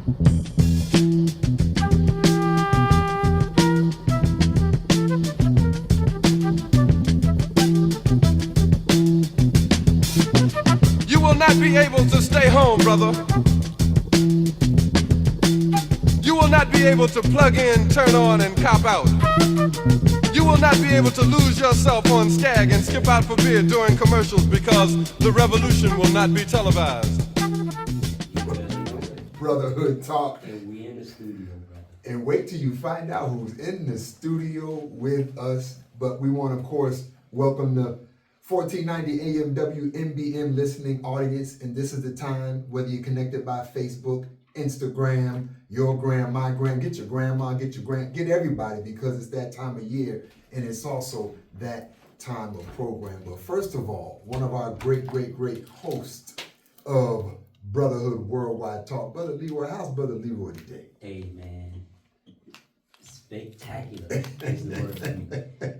You will not be able to stay home, brother. You will not be able to plug in, turn on, and cop out. You will not be able to lose yourself on Skag and skip out for beer during commercials because the revolution will not be televised. Brotherhood Talk. And we in the studio, brother. And wait till you find out who's in the studio with us. But we want, of course, welcome the 1490 AM WMBM listening audience. And this is the time, whether you're connected by Facebook, Instagram, your gram, my gram, get your grandma, get your get everybody, because it's that time of year and it's also that time of program. But first of all, one of our great hosts of Brotherhood Worldwide Talk, Brother Leroy. How's Brother Leroy today? Hey, man. Spectacular is the word for me.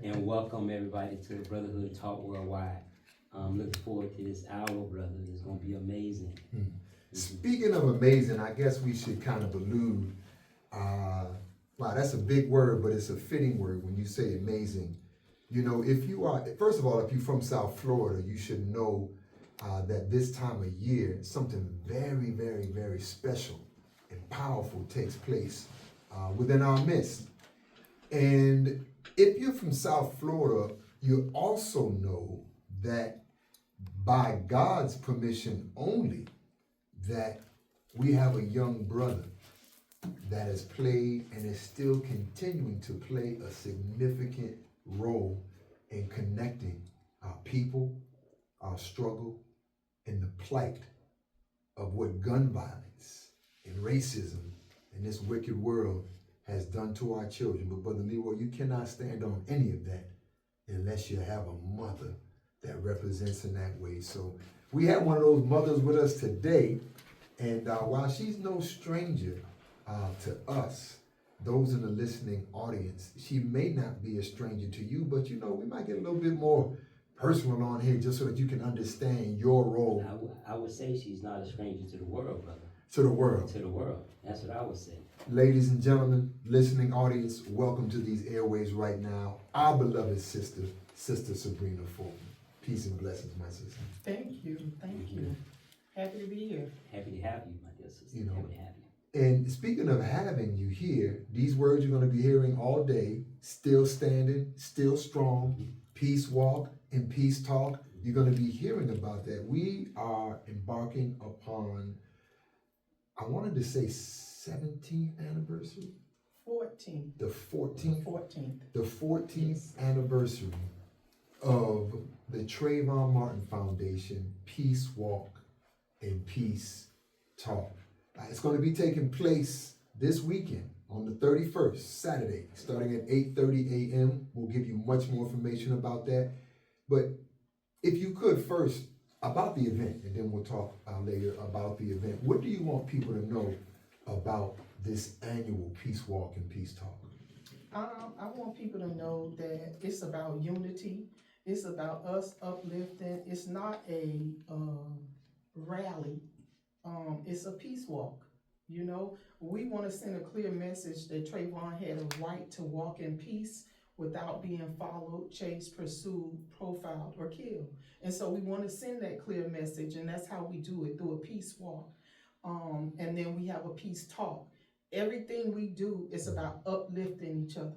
And welcome everybody to Brotherhood Talk Worldwide. Looking forward to this hour, brother. It's going to be amazing. Speaking of amazing, I guess we should kind of allude, wow, that's a big word, but it's a fitting word when you say amazing. You know, if you are, first of all, if you're from South Florida, you should know that this time of year, something very special and powerful takes place within our midst. And if you're from South Florida, you also know that by God's permission only, that we have a young brother that has played and is still continuing to play a significant role in connecting our people, our struggle, and the plight of what gun violence and racism in this wicked world has done to our children. But Brother Leroy, you cannot stand on any of that unless you have a mother that represents in that way. So we have one of those mothers with us today, and while she's no stranger to us, those in the listening audience, she may not be a stranger to you, but you know, we might get a little bit more personal on here just so that you can understand your role. I would say she's not a stranger to the world, brother. To the world. To the world. That's what I would say. Ladies and gentlemen, listening audience, welcome to these airways right now, our beloved sister, Sister Sybrina Fulton. Peace and blessings, my sister. Thank you. Happy to be here. Happy to have you, my dear sister. You know, happy to have you. And speaking of having you here, these words you're going to be hearing all day: still standing, still strong, peace walk and peace talk. You're going to be hearing about that. We are embarking upon, I wanted to say 17th anniversary. 14. The 14th. 14th. The 14th anniversary of the Trayvon Martin Foundation Peace Walk and Peace Talk. It's going to be taking place this weekend on the 31st, Saturday, starting at 8:30 a.m. We'll give you much more information about that. But if you could first, about the event, and then we'll talk later about the event. What do you want people to know about this annual Peace Walk and Peace Talk? I want people to know that it's about unity. It's about us uplifting. It's not a rally. It's a peace walk. You know, we want to send a clear message that Trayvon had a right to walk in peace without being followed, chased, pursued, profiled, or killed. And so we want to send that clear message, and that's how we do it, through a peace walk. And then we have a peace talk. Everything we do is about uplifting each other,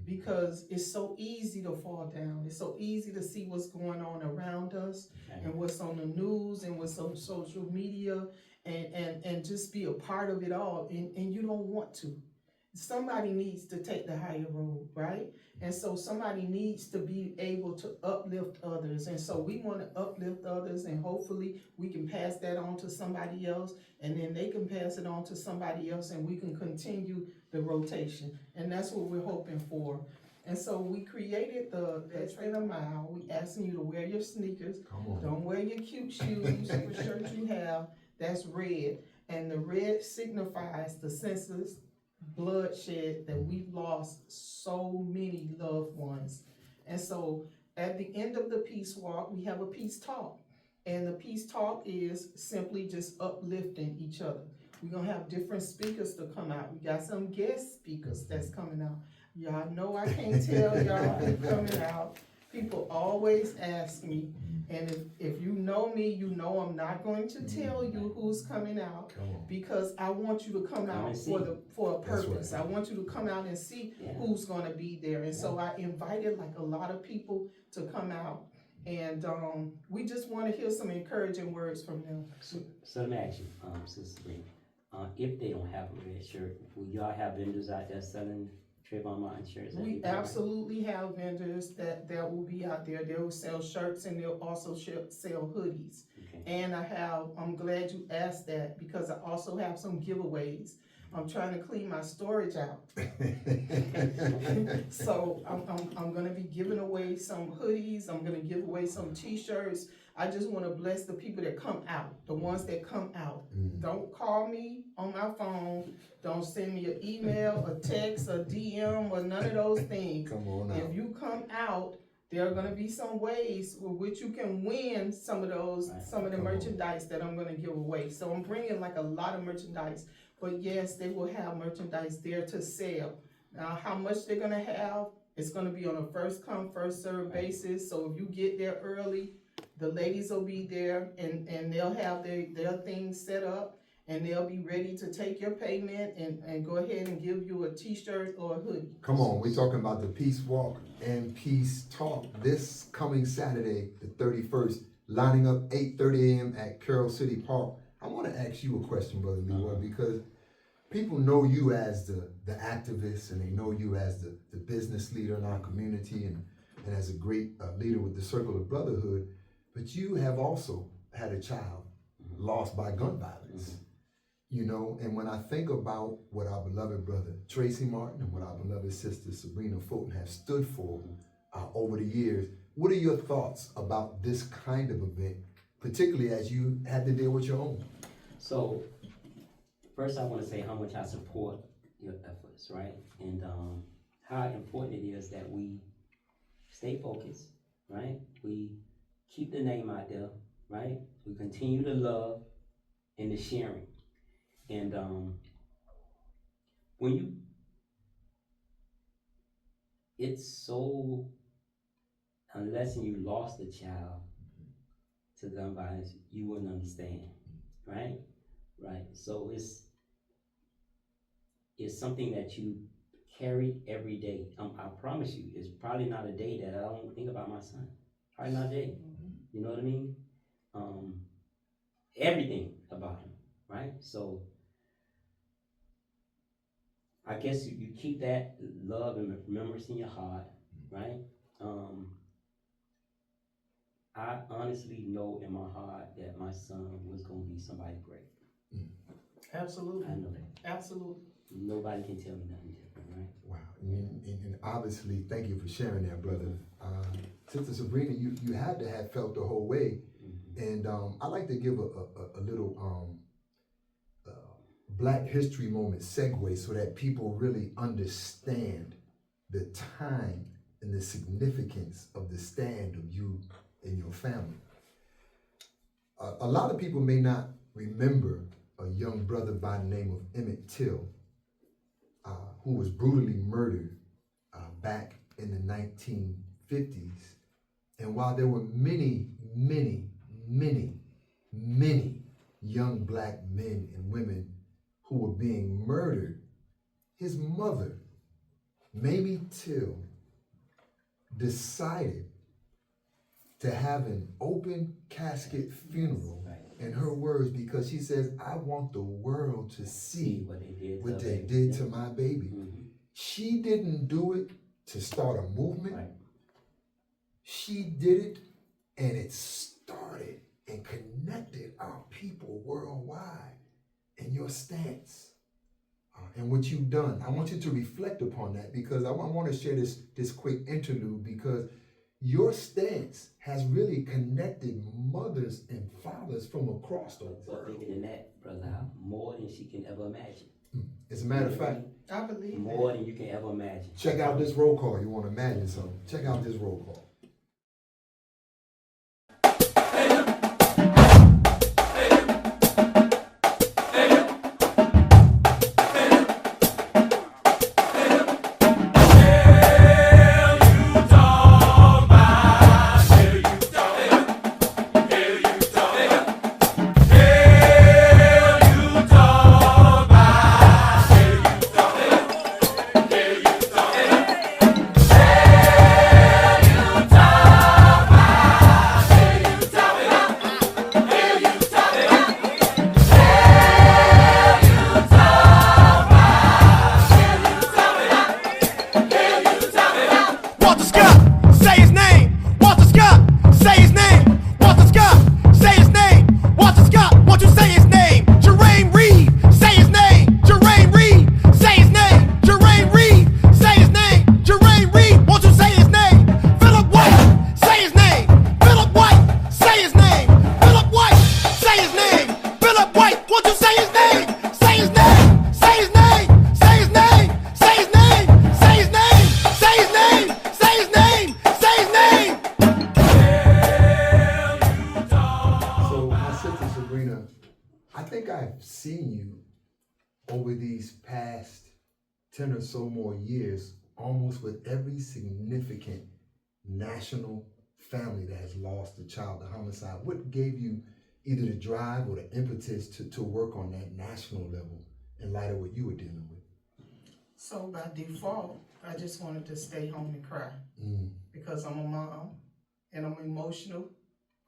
because it's so easy to fall down. It's so easy to see what's going on around us and what's on the news and what's on social media, and just be a part of it all, and you don't want to. Somebody needs to take the higher road, right? And so somebody needs to be able to uplift others. And so we want to uplift others, and hopefully we can pass that on to somebody else, and then they can pass it on to somebody else, and we can continue the rotation. And that's what we're hoping for. And so we created the Train a Mile. We asking you to wear your sneakers. Don't wear your cute shoes or shirt you have. That's red. And the red signifies the senseless bloodshed that we've lost so many loved ones. And so at the end of the peace walk, we have a peace talk. And the peace talk is simply just uplifting each other. We're gonna have different speakers to come out. We got some guest speakers that's coming out. Y'all know I can't tell y'all who's coming out. People always ask me, and if you know me, you know I'm not going to tell you who's coming out, because I want you to come out for a purpose. I want you to come out and see who's gonna be there. And so I invited like a lot of people to come out, and we just want to hear some encouraging words from them. So let me ask you, Sister Sabrina, if they don't have a red shirt, will y'all have vendors out there selling Trayvon Martin shirts? We absolutely have vendors that will be out there. They will sell shirts, and they'll also sell hoodies. Okay. And I'm glad you asked that, because I also have some giveaways. I'm trying to clean my storage out. So I'm gonna be giving away some hoodies. I'm gonna give away some t-shirts. I just wanna bless the people that come out, the ones that come out. Don't call me on my phone. Don't send me an email, a text, a DM, or none of those things. Come on out. If you come out, there are gonna be some ways with which you can win some of the merchandise that I'm gonna give away. So I'm bringing like a lot of merchandise, but yes, they will have merchandise there to sell. Now, how much they're gonna have, it's gonna be on a first come, first served basis. So if you get there early, the ladies will be there, and they'll have their things set up, and they'll be ready to take your payment and go ahead and give you a t-shirt or a hoodie. Come on, we're talking about the Peace Walk and Peace Talk this coming Saturday, the 31st, lining up 8:30 a.m. at Carroll City Park. I want to ask you a question, Brother Leroy, because people know you as the activist, and they know you as the business leader in our community, and as a great leader with the Circle of Brotherhood, but you have also had a child lost by gun violence. You know, and when I think about what our beloved brother Tracy Martin and what our beloved sister Sybrina Fulton have stood for over the years, what are your thoughts about this kind of event, particularly as you had to deal with your own? So, first I want to say how much I support your efforts, right? And how important it is that we stay focused, right? We keep the name out there, right? We continue to love and the sharing. And it's so, unless you lost a child to gun violence, you wouldn't understand, right? Right. So it's something that you carry every day. I promise you, it's probably not a day that I don't think about my son. Probably not a day. You know what I mean? Everything about him, right? So I guess you keep that love and remembrance in your heart, right? I honestly know in my heart that my son was going to be somebody great. Absolutely. I know that. Absolutely. Nobody can tell me nothing different, right? Wow, and obviously, thank you for sharing that, brother. Sister Sybrina, you had to have felt the whole way, and I'd like to give a little Black History Moment segue so that people really understand the time and the significance of the stand of you and your family. A lot of people may not remember a young brother by the name of Emmett Till, who was brutally murdered back in the 1950s. And while there were many, many, many, many young Black men and women who were being murdered, his mother, Mamie Till, decided to have an open casket funeral, in her words, because she says, I want the world to see what they did to my baby. She didn't do it to start a movement. She did it, and it started and connected our people worldwide. And your stance and what you've done, I want you to reflect upon that, because I want to share this quick interlude, because your stance has really connected mothers and fathers from across the world. But bigger than that, brother, more than she can ever imagine. As a matter of fact, I believe more than you can ever imagine. Check out this roll call. You want to imagine something? Check out this roll call. you over these past 10 or so more years, almost with every significant national family that has lost a child to homicide? What gave you either the drive or the impetus to work on that national level in light of what you were dealing with? So by default, I just wanted to stay home and cry because I'm a mom and I'm emotional.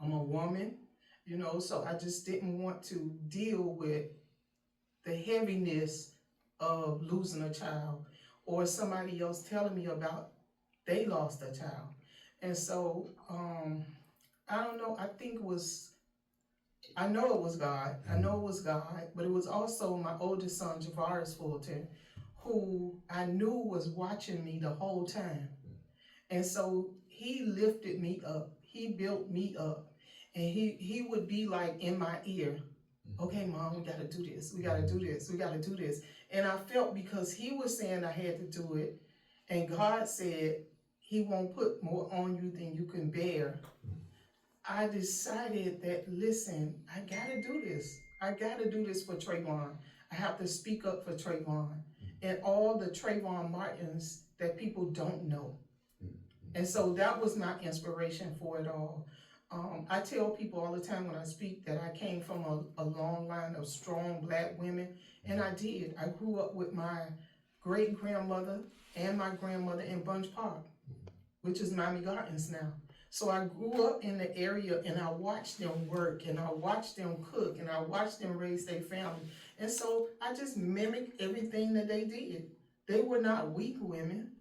I'm a woman, you know, so I just didn't want to deal with the heaviness of losing a child or somebody else telling me about they lost a child. And so, I don't know, I know it was God. I know it was God, but it was also my oldest son, Sybrina Fulton, who I knew was watching me the whole time. And so he lifted me up. He built me up. And he would be like in my ear, okay, Mom, we gotta do this. We gotta do this. We gotta do this. And I felt because he was saying I had to do it, and God said he won't put more on you than you can bear. I decided that, listen, I gotta do this. I gotta do this for Trayvon. I have to speak up for Trayvon and all the Trayvon Martins that people don't know. And so that was my inspiration for it all. I tell people all the time when I speak that I came from a long line of strong Black women, and I did. I grew up with my great-grandmother and my grandmother in Bunch Park, which is Miami Gardens now. So I grew up in the area and I watched them work and I watched them cook and I watched them raise their family. And so I just mimicked everything that they did. They were not weak women.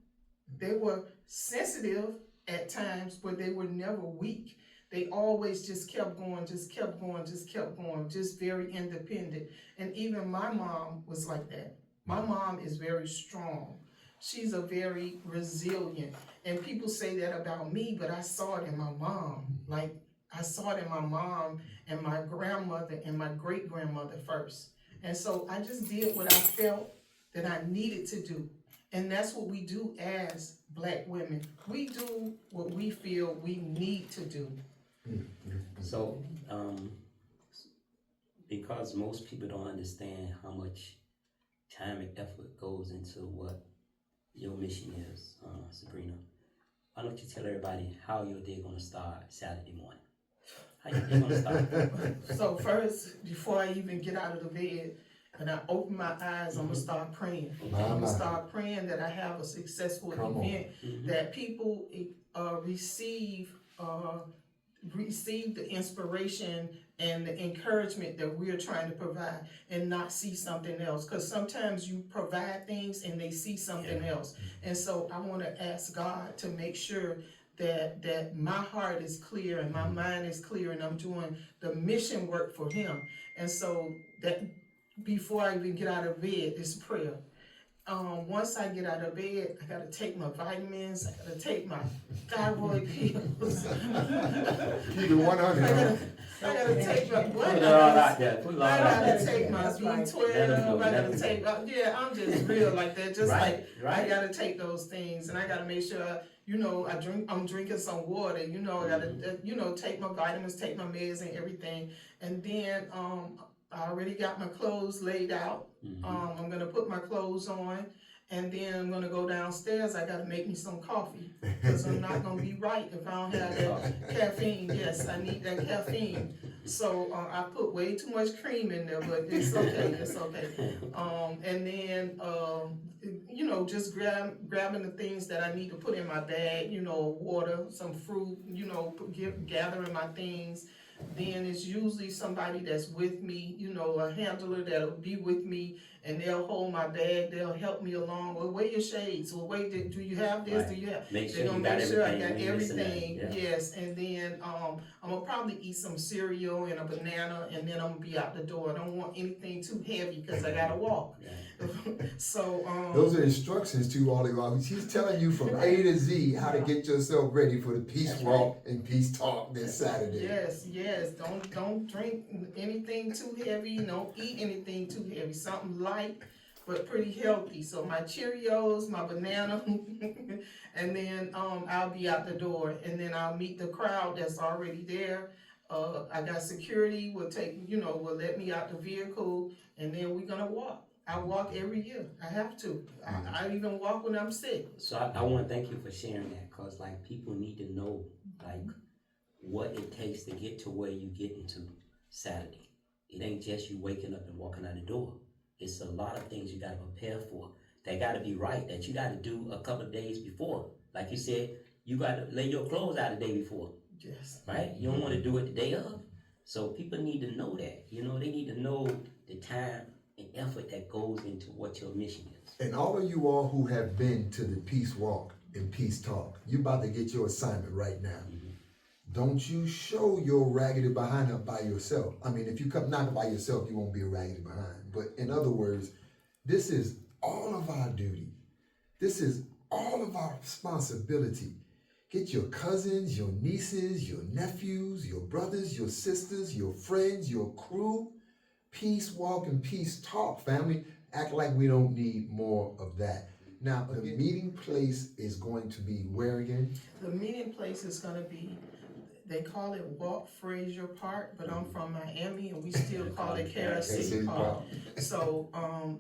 They were sensitive at times, but they were never weak. They always just kept going, just kept going, just kept going, just very independent. And even my mom was like that. My mom is very strong. She's a very resilient. And people say that about me, but I saw it in my mom. Like, I saw it in my mom and my grandmother and my great-grandmother first. And so I just did what I felt that I needed to do. And that's what we do as Black women. We do what we feel we need to do. So, because most people don't understand how much time and effort goes into what your mission is, Sybrina, why don't you tell everybody how your day gonna start Saturday morning? How your day gonna start? So first, before I even get out of the bed and I open my eyes, I'm gonna start praying. I'm gonna start praying that I have a successful event, that people receive the inspiration and the encouragement that we're trying to provide and not see something else. Because sometimes you provide things and they see something else. And so I want to ask God to make sure that my heart is clear and my mind is clear and I'm doing the mission work for Him. And so that before I even get out of bed, it's prayer. Once I get out of bed, I gotta take my vitamins, I gotta take my thyroid pills. Keep it 100. I gotta take my blood. Put it all out there. Put it all I out there. gotta take my B12. I gotta take. Yeah, I'm just real like that. Just Right. I gotta take those things, and I gotta make sure. I'm drinking some water. I gotta, take my vitamins, take my meds, and everything. And then, I already got my clothes laid out. I'm gonna put my clothes on, and then I'm gonna go downstairs. I gotta make me some coffee because I'm not gonna be right if I don't have that caffeine. Yes, I need that caffeine. So I put way too much cream in there, but it's okay. It's okay. And then just grabbing the things that I need to put in my bag. Water, some fruit. Gathering my things. Then it's usually somebody that's with me, a handler that'll be with me, and they'll hold my bag, they'll help me along. Well, wear your shades. Well, wait, do you have this? Right. Do you have? Make sure They're gonna you got make sure I everything got you need to everything. say. Yeah. Yes, and then I'm gonna probably eat some cereal and a banana, and then I'm gonna be out the door. I don't want anything too heavy because I gotta walk. Yeah. So Those are instructions to all of y'all. She's telling you from A to Z how to get yourself ready for the peace walk and peace talk this Saturday. Yes. Don't drink anything too heavy. Don't eat anything too heavy. Something light but pretty healthy. So my Cheerios, my banana, and then I'll be out the door, and then I'll meet the crowd that's already there. I got security will will let me out the vehicle, and then we're gonna walk. I walk every year. I have to. I even walk when I'm sick. So I want to thank you for sharing that, because like people need to know like what it takes to get to where you get into Saturday. It ain't just you waking up and walking out the door. It's a lot of things you got to prepare for. That got to be right, that you got to do a couple of days before. Like you said, you got to lay your clothes out the day before. Yes. Right? You don't want to do it the day of. So people need to know that. You know, they need to know the time and effort that goes into what your mission is. And all of you all who have been to the Peace Walk and Peace Talk, you about to get your assignment right now. Don't you show your raggedy behind up by yourself. I mean, if you come knocking by yourself, you won't be a raggedy behind. But in other words, this is all of our duty. This is all of our responsibility. Get your cousins, your nieces, your nephews, your brothers, your sisters, your friends, your crew. Peace Walk and Peace Talk, family. Act like we don't need more of that. Now, the meeting place is going to be where again? The meeting place is gonna be, they call it Walt Frazier Park, but I'm from Miami and we still call it Carol City Park. So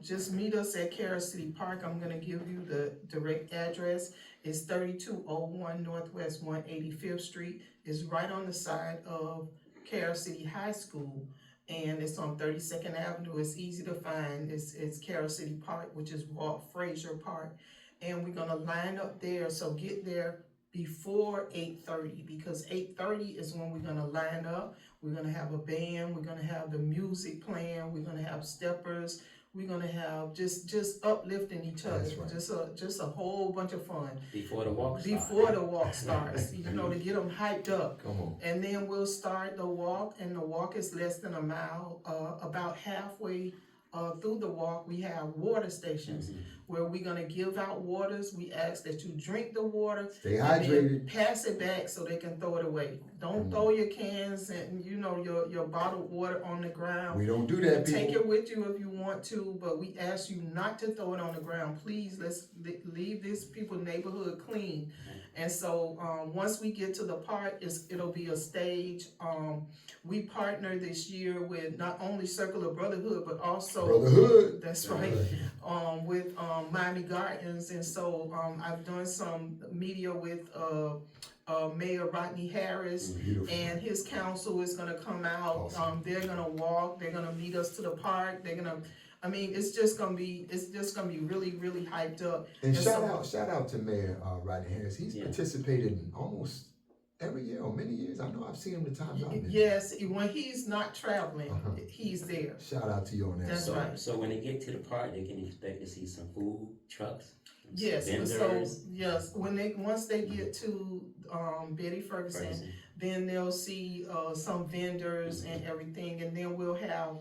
just meet us at Carol City Park. I'm gonna give you the direct address. It's 3201 Northwest 185th Street. It's right on the side of Carol City High School, and it's on 32nd Avenue. It's easy to find. It's Carol City Park, which is Walt Frazier Park. And we're gonna line up there, so get there before 8:30, because 8:30 is when we're gonna line up. We're gonna have a band, we're gonna have the music playing, we're gonna have steppers, we're gonna have just uplifting each other. That's right. Just a whole bunch of fun. Before the walk starts. Before the walk starts, to get them hyped up. Come on. And then we'll start the walk, and the walk is less than a mile. About halfway through the walk, we have water stations where we're gonna give out waters. We ask that you drink the water. Stay and then hydrated. pass it back so they can throw it away. Don't throw your cans and your bottled water on the ground. We don't do You that, can take people. it with you if you want to, but we ask you not to throw it on the ground. Please, let's leave this people's neighborhood clean. And so once we get to the park, it'll be a stage. We partner this year with not only Circle of Brotherhood, but also Brotherhood. That's right. With Miami Gardens, and so I've done some media with Mayor Rodney Harris, Beautiful. and his council is gonna come out. Awesome. They're gonna walk. They're gonna meet us to the park. They're gonna. I mean, it's just gonna be really, really hyped up. And so, shout out to Mayor Rodney Harris. He's participated in almost every year or many years. I know I've seen him the times I've been. Yes, when he's not traveling, he's there. Shout out to you on that. That's right. So when they get to the park, they can expect to see some food trucks. Yes, vendors. so yes, once they get to Betty Ferguson, then they'll see some vendors and everything, and then we'll have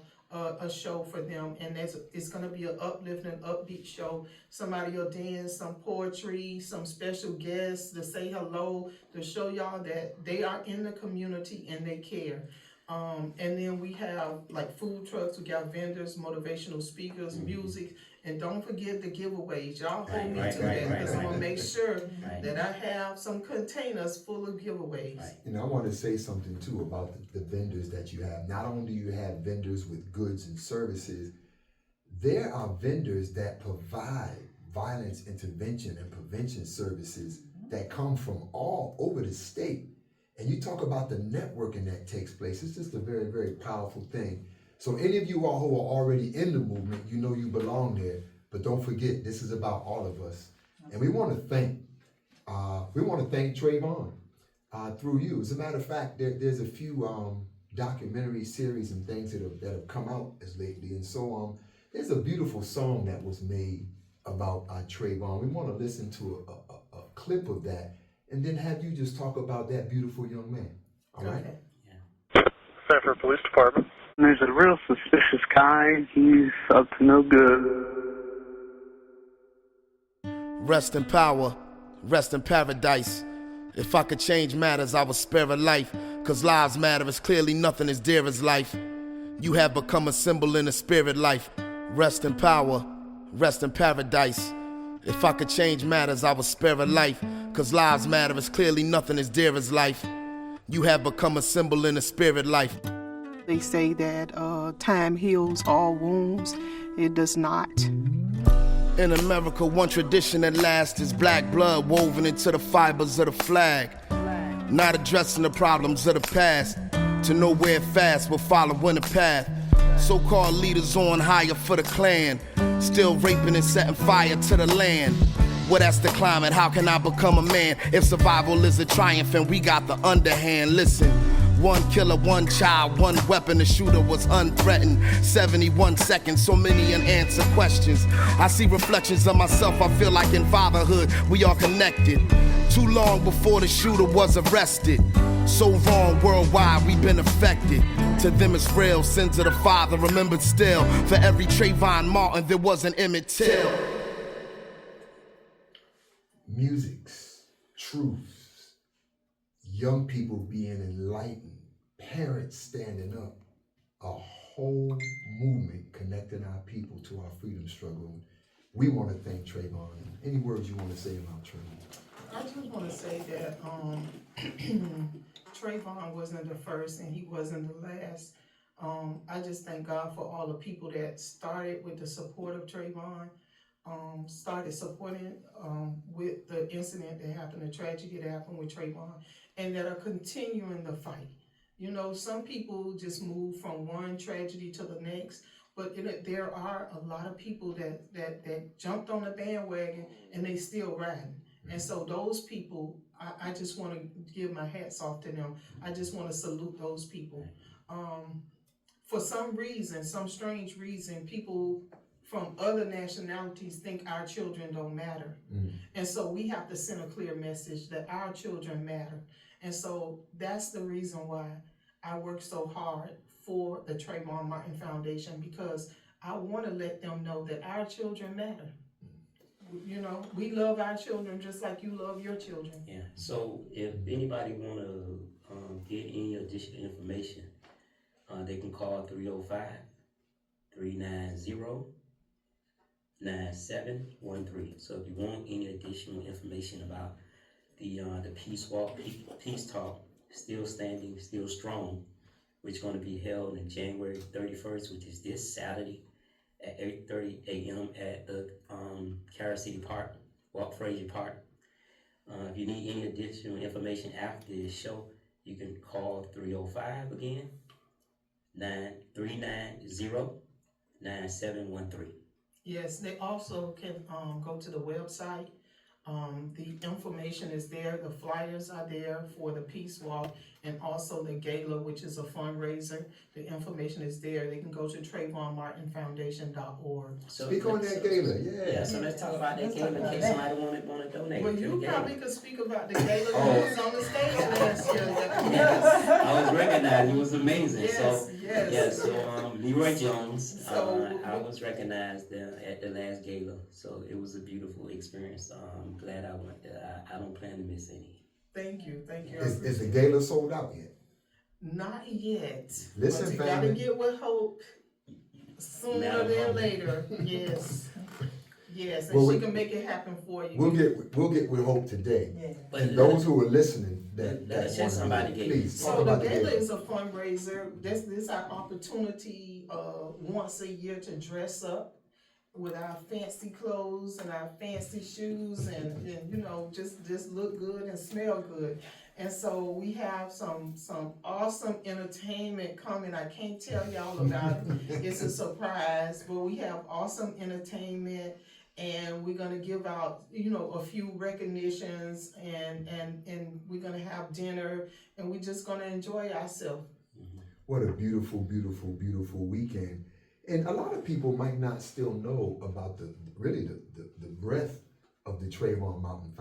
a show for them, and it's gonna be an uplifting, upbeat show. Somebody will dance, some poetry, some special guests to say hello, to show y'all that they are in the community and they care. And then we have like food trucks, we got vendors, motivational speakers, music, and don't forget the giveaways. Y'all hold me to that, because I'm gonna make sure that I have some containers full of giveaways. You know, I want to say something too about the vendors that you have. Not only do you have vendors with goods and services, there are vendors that provide violence intervention and prevention services that come from all over the state. And you talk about the networking that takes place. It's just a very, very powerful thing. So any of you all who are already in the movement, you know you belong there. But don't forget, this is about all of us. And we want to thank Trayvon through you. As a matter of fact, there's a few documentary series and things that have come out as lately. And so there's a beautiful song that was made about Trayvon. We want to listen to a clip of that, and then have you just talk about that beautiful young man. All right? Frazier Police Department. There's a real suspicious guy. He's up to no good. Rest in power, rest in paradise. If I could change matters, I would spare a life. Cause lives matter as clearly nothing is dear as life. You have become a symbol in the spirit life. Rest in power, rest in paradise. If I could change matters, I would spare a life. Cause lives matter as clearly nothing is dear as life. You have become a symbol in the spirit life. They say that time heals all wounds. It does not. In America, one tradition that lasts is black blood woven into the fibers of the flag. Not addressing the problems of the past. To nowhere fast, we're following the path. So-called leaders on higher for the clan. Still raping and setting fire to the land. Well, that's the climate. How can I become a man if survival is a triumph and we got the underhand? Listen. One killer, one child, one weapon. The shooter was unthreatened. 71 seconds, so many unanswered questions. I see reflections of myself, I feel like in fatherhood we are connected. Too long before the shooter was arrested. So wrong worldwide, we've been affected. To them it's real, sins of the father remembered still. For every Trayvon Martin there was an Emmett Till. Musics, truths, young people being enlightened, parents standing up, a whole movement connecting our people to our freedom struggle. We want to thank Trayvon. Any words you want to say about Trayvon? I just want to say that Trayvon wasn't the first and he wasn't the last. I just thank God for all the people that started with the support of Trayvon, started supporting with the incident that happened, the tragedy that happened with Trayvon, and that are continuing the fight. You know, some people just move from one tragedy to the next, but there are a lot of people that jumped on the bandwagon and they still riding. And so those people, I just want to give my hats off to them. I just want to salute those people. For some reason, some strange reason, people from other nationalities think our children don't matter. And so we have to send a clear message that our children matter. And so that's the reason why I work so hard for the Trayvon Martin Foundation, because I want to let them know that our children matter. You know, we love our children just like you love your children. Yeah, so if anybody want to get any additional information, they can call 305-390-9713. So if you want any additional information about the Peace Walk, Peace Talk, Still Standing, Still Strong, which is going to be held on January 31st, which is this Saturday at 8:30 a.m. at the Carol City Park, Walt Frazier Park. If you need any additional information after this show, you can call 305 again, 390-9713. Yes, they also can go to the website. The information is there, the flyers are there for the Peace Walk and also the gala, which is a fundraiser. The information is there. They can go to TrayvonMartinFoundation.org. Speak on that gala, Yeah, so let's talk about that gala in case somebody want to donate. Well, to the you gala. probably could speak about the gala that was on the stage last year. Yes, I was recognized. It was amazing. Yes, so, yes. Yeah, so Leroy Jones, So- I was recognized at the last gala. So it was a beautiful experience. I'm glad I went there. I don't plan to miss any. Thank you. Is the gala sold out yet? Not yet. Listen, but you family. gotta get with hope sooner than later. Yes. Yes, and Well, she can make it happen for you. We'll get with hope today. Yeah. But And those who are listening, that Let's want just to somebody get it. please talk So the about the gala gala. is a fundraiser. This is our opportunity once a year to dress up with our fancy clothes and our fancy shoes and you know just look good and smell good. And so we have some awesome entertainment coming. I can't tell y'all about it. It's a surprise, but we have awesome entertainment. And we're gonna give out, you know, a few recognitions, and we're gonna have dinner, and we're just gonna enjoy ourselves. What a beautiful, beautiful, beautiful weekend. And a lot of people might not still know about the breadth of the Trayvon Martin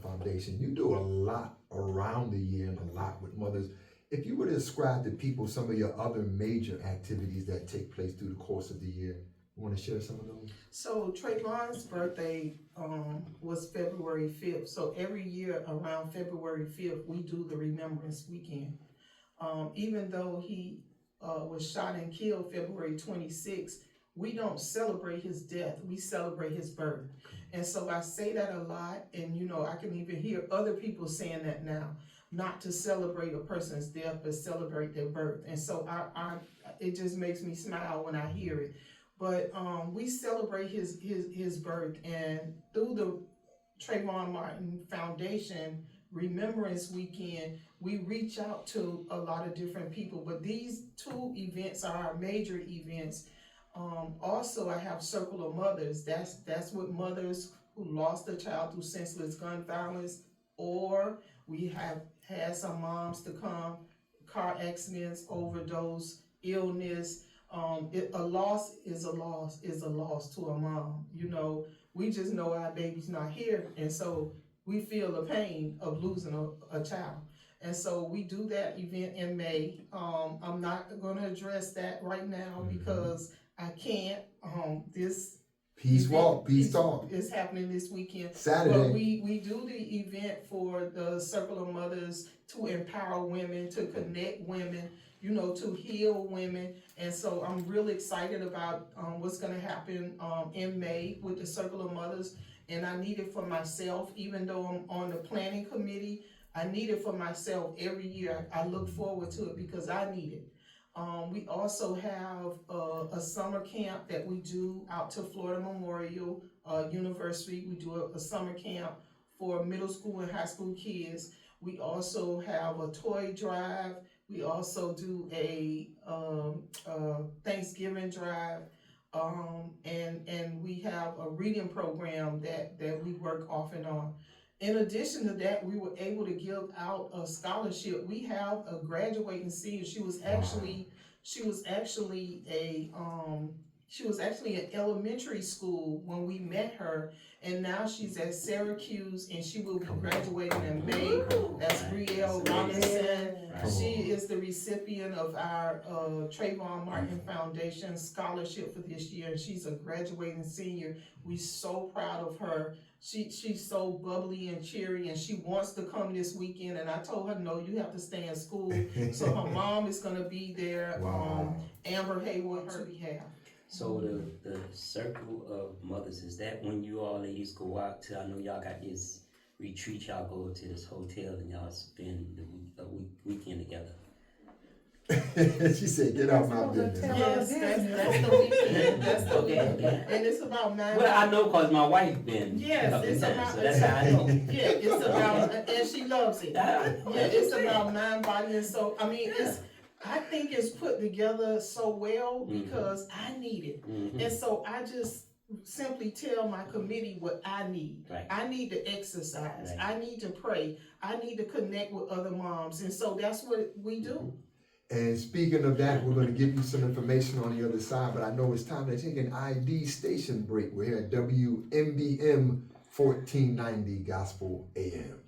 Foundation. You do a lot around the year and a lot with mothers. If you were to describe to people some of your other major activities that take place through the course of the year, you want to share some of those? So Trayvon's birthday was February 5th. So every year around February 5th, we do the Remembrance Weekend. Even though he was shot and killed February 26th, we don't celebrate his death, we celebrate his birth. And so I say that a lot, and you know, I can even hear other people saying that now. not to celebrate a person's death, but celebrate their birth. And so it just makes me smile when I hear it. But we celebrate his birth, and through the Trayvon Martin Foundation Remembrance Weekend, we reach out to a lot of different people. But these two events are our major events. Also, I have Circle of Mothers. That's with mothers who lost a child through senseless gun violence, or we have had some moms to come, car accidents, overdose, illness. A loss is a loss to a mom. You know, we just know our baby's not here, and so we feel the pain of losing a child. And so we do that event in May. I'm not gonna address that right now because I can't. This Peace Walk, Peace Talk is happening this weekend. Saturday. But we do the event for the Circle of Mothers to empower women, to connect women, you know, to heal women. And so I'm really excited about what's gonna happen in May with the Circle of Mothers. And I need it for myself, even though I'm on the planning committee. I need it for myself every year. I look forward to it because I need it. We also have a summer camp that we do out to Florida Memorial University. We do a summer camp for middle school and high school kids. We also have a toy drive. We also do a Thanksgiving drive. And we have a reading program that we work off and on. In addition to that, we were able to give out a scholarship. We have a graduating senior. She was actually in elementary school when we met her, and now she's at Syracuse, and she will be graduating in May. That's Brielle Robinson. She is the recipient of our Trayvon Martin Foundation scholarship for this year, and she's a graduating senior. We're so proud of her. She's so bubbly and cheery, and she wants to come this weekend, and I told her, no, you have to stay in school. So her mom is gonna be there, Amber Haywood, on her behalf. So the Circle of Mothers, is that when you all ladies go out to, I know y'all got this retreat, y'all go to this hotel and y'all spend the weekend together? She said, get out my business. Yes, that's the weekend. That's the weekend. Okay. And it's about 9. Well, I know because my wife been Yes, up it's in about. town, so that's how I know. Yeah, it's about, and she loves it. Yeah, It's about mind, body, and soul. I mean, I think it's put together so well because I need it. And so I just simply tell my committee what I need. Right. I need to exercise. Right. I need to pray. I need to connect with other moms. And so that's what we do. And speaking of that, we're going to give you some information on the other side, but I know it's time to take an ID station break. We're here at WMBM 1490 Gospel AM.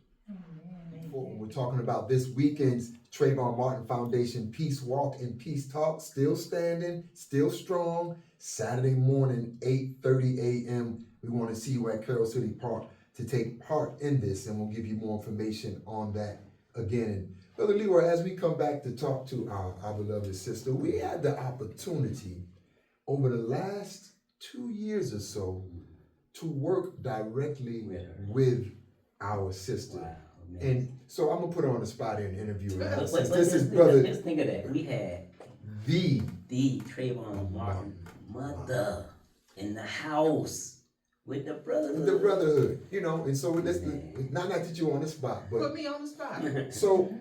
We're talking about this weekend's Trayvon Martin Foundation Peace Walk and Peace Talk, still standing, still strong, Saturday morning, 8:30 a.m. We want to see you at Carroll City Park to take part in this, and we'll give you more information on that again. Brother Leroy, as we come back to talk to our beloved sister, we had the opportunity over the last 2 years or so to work directly with our sister. Wow. And so I'm gonna put her on the spot here and interview her. Let's think of that. We had the Trayvon Martin mother in the house with the brotherhood. The brotherhood, you know, and so that's not that you're on the spot, but Put me on the spot. so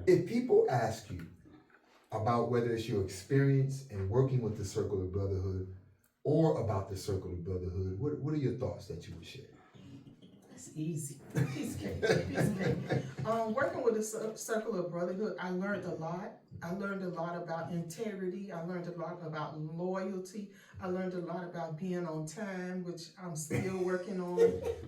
if people ask you about whether it's your experience in working with the Circle of Brotherhood or about the Circle of Brotherhood, what are your thoughts that you would share? It's easy. Piece of cake. Working with the Circle of Brotherhood, I learned a lot. I learned a lot about integrity. I learned a lot about loyalty. I learned a lot about being on time, which I'm still working on,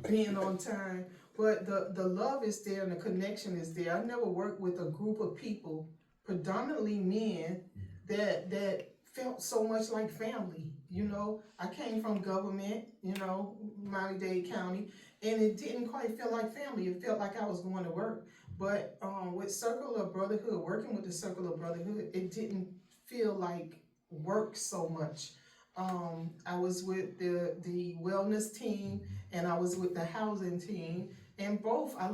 being on time. But the love is there and the connection is there. I never worked with a group of people, predominantly men, that felt so much like family. You know, I came from government, you know, Miami-Dade County, and it didn't quite feel like family. It felt like I was going to work. But with Circle of Brotherhood, working with the Circle of Brotherhood, it didn't feel like work so much. I was with the wellness team and I was with the housing team, and both I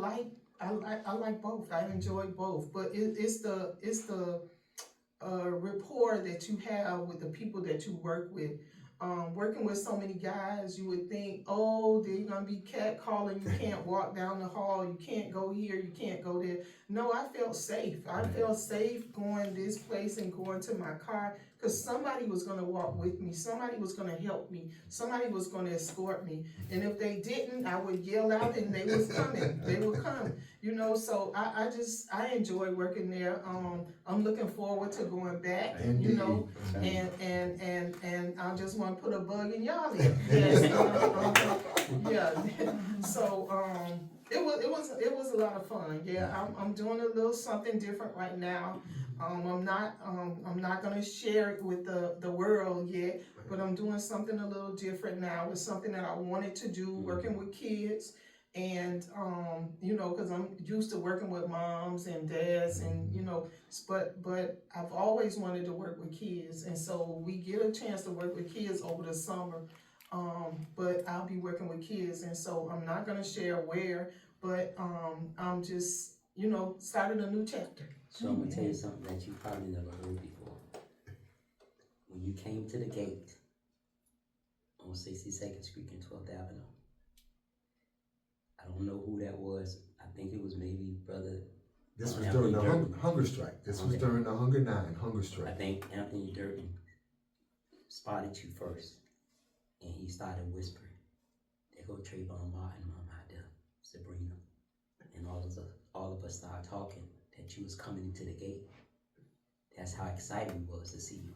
I like both. I enjoy both, but it's the rapport that you have with the people that you work with. Working with so many guys, you would think, oh, they're gonna be catcalling. You can't walk down the hall. You can't go here. You can't go there. No, I felt safe. I felt safe going this place and going to my car because somebody was gonna walk with me. Somebody was gonna help me. Somebody was gonna escort me. And if they didn't, I would yell out, and they was coming. They would come. You know, so I enjoy working there. I'm looking forward to going back. Indeed. You know, and I just want to put a bug in y'all ear. Yes, yeah. So it was a lot of fun. Yeah, I'm doing a little something different right now. I'm not gonna share it with the world yet, but I'm doing something a little different now. It's something that I wanted to do, working with kids. And, you know, cause I'm used to working with moms and dads and, you know, but I've always wanted to work with kids. And so we get a chance to work with kids over the summer. But I'll be working with kids. And so I'm not going to share where, but, I'm just, you know, started a new chapter. So I'm gonna tell you something that you probably never heard before. When you came to the gate on 62nd Street and 12th Avenue, I don't know who that was. I think it was maybe Brother. This was Anthony during the Durden. hunger strike. This was Okay. during the Hunger 9 hunger I strike. think Anthony Durden spotted you first, and he started whispering, "There go Trayvon Martin, Mom out there, Sybrina," and all of us started talking that you was coming into the gate. That's how excited we was to see you.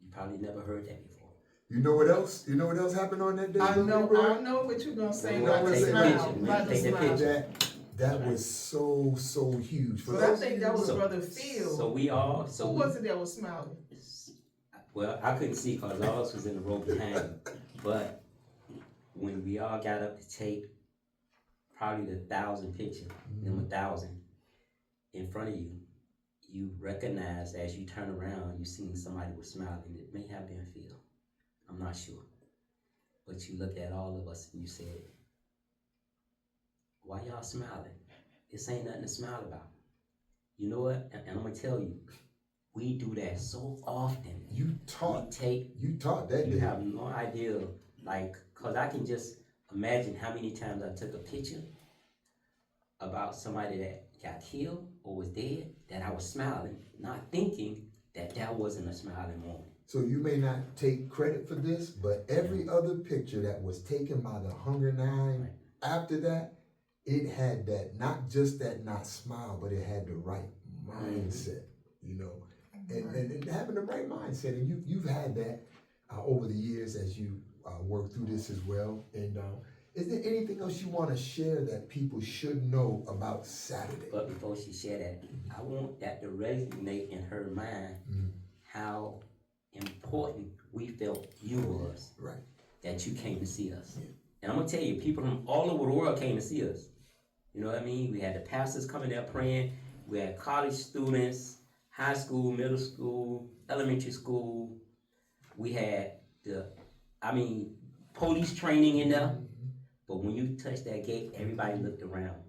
You probably never heard that before. You know what else? You know what else happened on that day? I know Leroy? what you're gonna say Well, about the take the smile. picture, About the take the smile. picture. That was so huge. For But I those think of that you- was Brother Phil. So we all. Who was it that was smiling? Well, I couldn't see because all of us was in the row behind. But when we all got up to take probably the 1,000 picture, them 1,000 in front of you, you recognized as you turn around, you seen somebody was smiling. It may have been Phil. I'm not sure. But you looked at all of us and you said, "Why y'all smiling? This ain't nothing to smile about." You know what? And I'm gonna tell you, we do that so often. You taught that You day. have no idea, like, cause I can just imagine how many times I took a picture about somebody that got killed or was dead, that I was smiling, not thinking that that wasn't a smiling moment. So you may not take credit for this, but every other picture that was taken by the Hunger 9 Right. after that, it had that, not just that not smile, but it had the right mindset, you know. And having the right mindset, and you've had that over the years as you work through this as well. And is there anything else you want to share that people should know about Saturday? But before she shared that, I want that to resonate in her mind how important we felt you was, Right. that you came to see us. And I'm gonna tell you, people from all over the world came to see us. You know what I mean? We had the pastors coming there praying. We had college students, high school, middle school, elementary school. We had police training in there. But when you touched that gate, everybody looked around.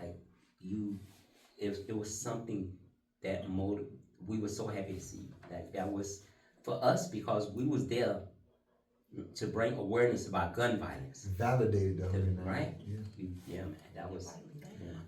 Like it was something that we were so happy to see. Like that was for us because we was there to bring awareness about gun violence. Validated the Hunger 9. Right? Yeah. Yeah, man, that was.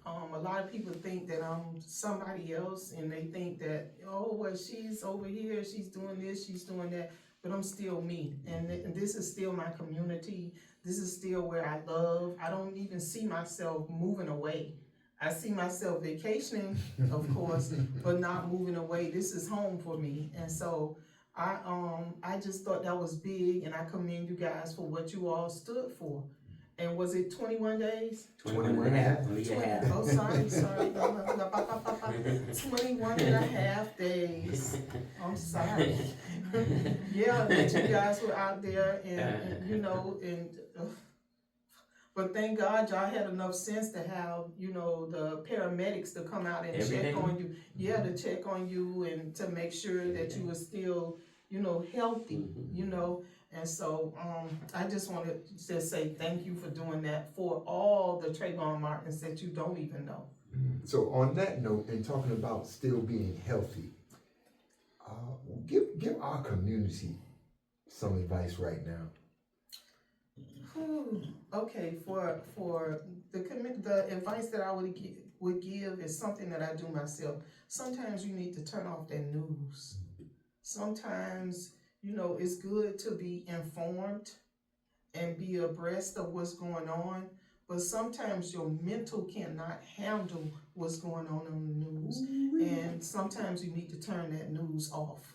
A lot of people think that I'm somebody else, and they think that, oh, well, she's over here, she's doing this, she's doing that, but I'm still me, and this is still my community. This is still where I love. I don't even see myself moving away. I see myself vacationing, of course, but not moving away. This is home for me, and so I just thought that was big, and I commend you guys for what you all stood for. And was it 21 days? 21 and a half. 20, oh, sorry. 21 and a half days. I'm sorry. Yeah, that you guys were out there and you know, but thank God y'all had enough sense to have, you know, the paramedics to come out and Every check day. on you. Yeah, to check on you and to make sure that you were still, you know, healthy, you know. And so I just wanted to say thank you for doing that for all the Trayvon Martins that you don't even know. So on that note, and talking about still being healthy, give our community some advice right now. Okay, for the advice that I would give is something that I do myself. Sometimes you need to turn off that news. Sometimes, it's good to be informed and be abreast of what's going on, but sometimes your mental cannot handle what's going on the news. And sometimes you need to turn that news off.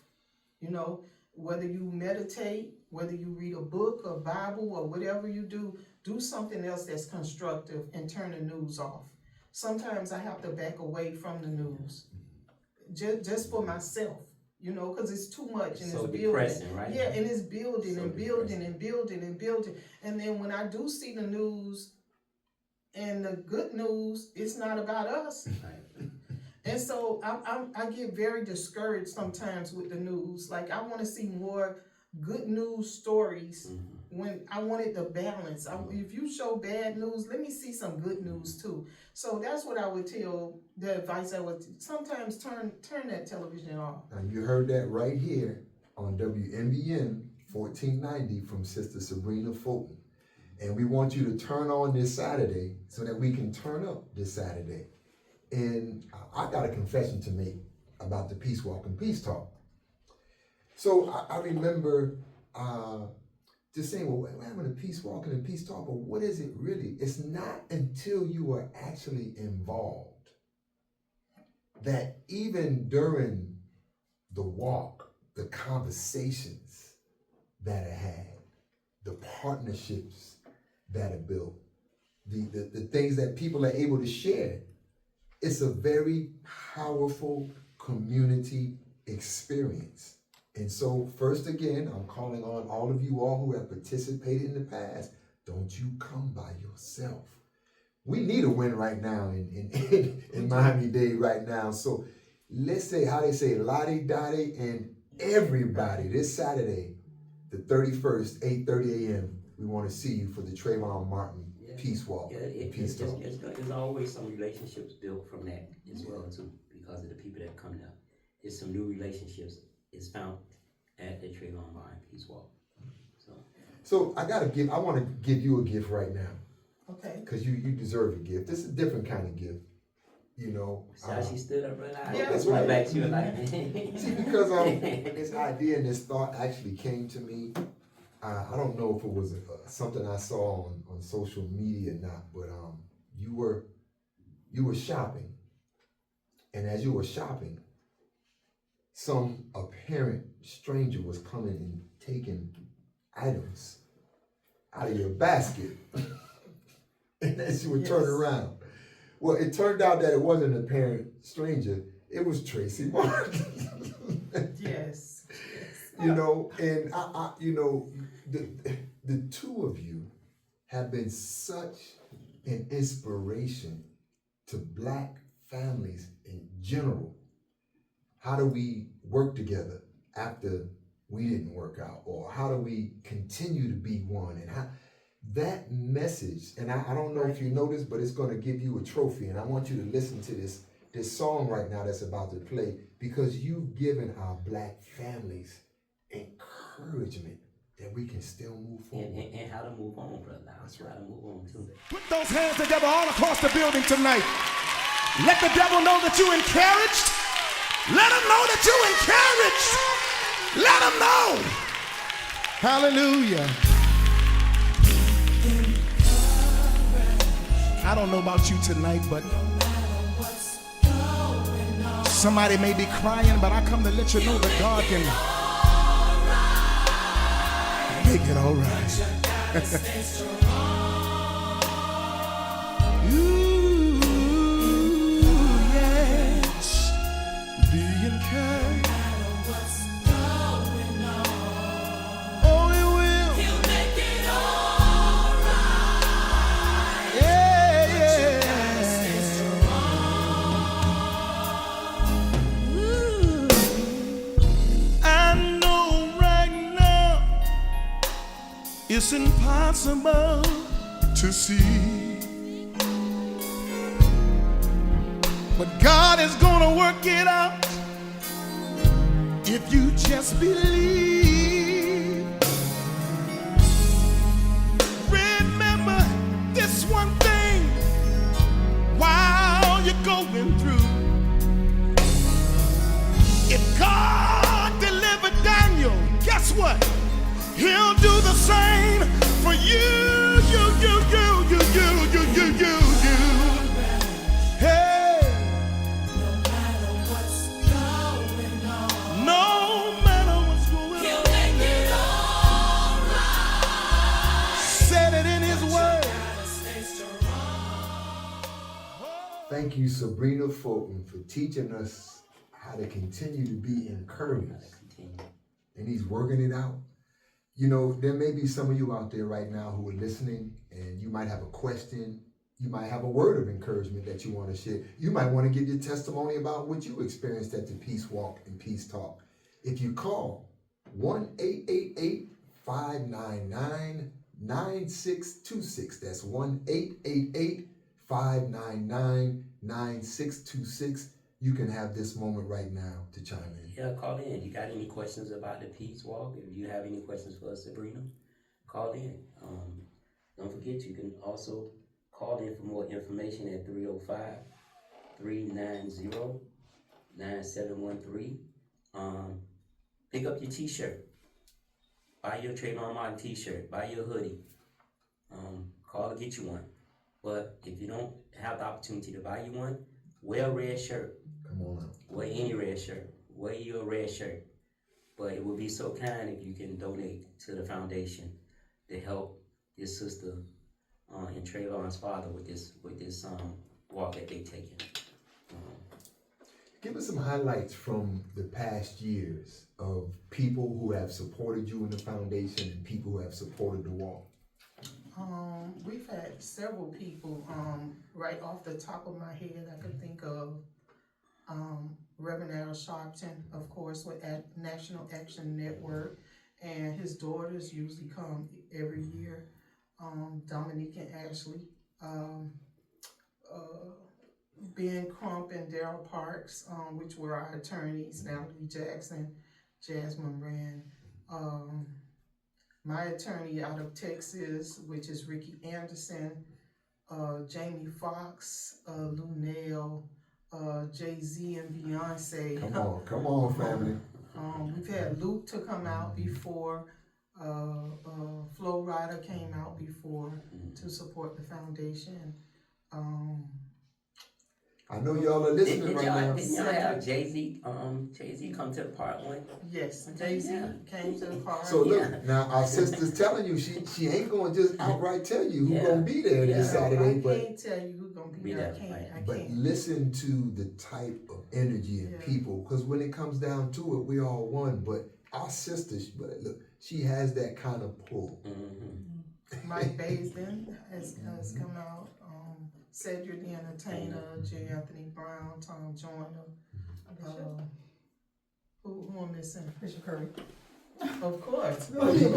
Whether you meditate, whether you read a book or Bible or whatever you do something else that's constructive and turn the news off. Sometimes I have to back away from the news, just for myself, because it's too much and So it's depressing, building. right? Yeah, and it's building So and building and building and building. And then when I do see the news and the good news, it's not about us. Right. And so I get very discouraged sometimes with the news. Like, I want to see more good news stories when I wanted the balance. If you show bad news, let me see some good news too. So that's what I would tell, the advice I would sometimes turn that television off. Now you heard that right here on WMBM 1490 from Sister Sybrina Fulton. And we want you to turn on this Saturday so that we can turn up this Saturday. And I got a confession to make about the Peace Walk and Peace Talk. So I remember just saying, well, we're having a Peace Walk and a Peace Talk, but what is it really? It's not until you are actually involved that even during the walk, the conversations that are had, the partnerships that are built, the things that people are able to share, it's a very powerful community experience. And so first again, I'm calling on all of you all who have participated in the past, don't you come by yourself. We need a win right now in Miami-Dade right now. So let's say how they say, lottie-dottie, and everybody this Saturday, the 31st, 8:30 a.m., we want to see you for the Trayvon Martin Peace Walk. Peace Talk. There's always some relationships built from that as well too, because of the people that come there. There's some new relationships is found at the Trayvon Martin Peace Walk. So I want to give you a gift right now. Okay. Because you deserve a gift. This is a different kind of gift. So she stood up right now. Yeah, that's right. Back to you like See, because when this idea and this thought actually came to me, I don't know if it was something I saw on social media or not, but you were shopping, and as you were shopping, some apparent stranger was coming and taking items out of your basket, and as you would turn around, well, it turned out that it wasn't an apparent stranger; it was Tracy Martin. Yes. And the two of you have been such an inspiration to Black families in general. How do we work together after we didn't work out? Or how do we continue to be one? And how that message, and I don't know if you know this, but it's going to give you a trophy. And I want you to listen to this song right now that's about to play, because you've given our Black families encouragement that we can still move forward. and how to move on, brother. That's right. How to move on too. Put those hands together all across the building tonight. Let the devil know that you encouraged. Let him know that you encouraged. Let him know. Hallelujah. I don't know about you tonight, but somebody may be crying, but I come to let you know that God can make it all right. Ooh, yes. Be encouraged. Oh, He will. He'll make it all right. Yeah. Ooh. I know right now it's impossible to see, But God is gonna work it out if you just believe. Remember this one thing while you're going through. If God delivered Daniel, guess what? He'll do the same for you. Hey. No matter what's going on. No matter what's going on. He'll make it all right. Said it in his word. Thank you, Sybrina Fulton, for teaching us how to continue to be encouraged. And he's working it out. You know, there may be some of you out there right now who are listening, and you might have a question. You might have a word of encouragement that you want to share. You might want to give your testimony about what you experienced at the Peace Walk and Peace Talk. If you call 1-888-599-9626. That's 1-888-599-9626. You can have this moment right now to chime in. Yeah, call in. You got any questions about the Peace Walk? If you have any questions for us, Sybrina, call in. Don't forget, you can also call in for more information at 305-390-9713. Pick up your t-shirt. Buy your Trayvon Martin t-shirt. Buy your hoodie. Call to get you one. But if you don't have the opportunity to buy you one, wear a red shirt. Come on out. Wear any red shirt. Wear your red shirt. But it would be so kind if you can donate to the foundation to help this sister and Trayvon's father with this walk that they taking. Give us some highlights from the past years of people who have supported you in the foundation and people who have supported the walk. We've had several people, right off the top of my head, I could think of Reverend Al Sharpton, of course, with National Action Network, and his daughters usually come every year, Dominique and Ashley, Ben Crump and Daryl Parks, which were our attorneys, Natalie Jackson, Jasmine Rand, my attorney out of Texas, which is Ricky Anderson, Jamie Foxx, Lunel, Jay-Z and Beyonce. Come on, family. We've had Luke to come out before, Flo Rida came out before to support the foundation. I know y'all are listening right now. Didn't y'all have Jay-Z come to the park one? Yes, Jay-Z came to the park. So look, now our sister's telling you she ain't gonna just outright tell you who's gonna be there this Saturday, I can't tell you who's gonna be there. I can't. But listen to the type of energy and people, because when it comes down to it, we all one. But our sister, look, she has that kind of pull. Mike Baisden has come out. Cedric the Entertainer, J. Anthony Brown, Tom Joyner. Who am I missing? Bishop Curry. Of course. Bishop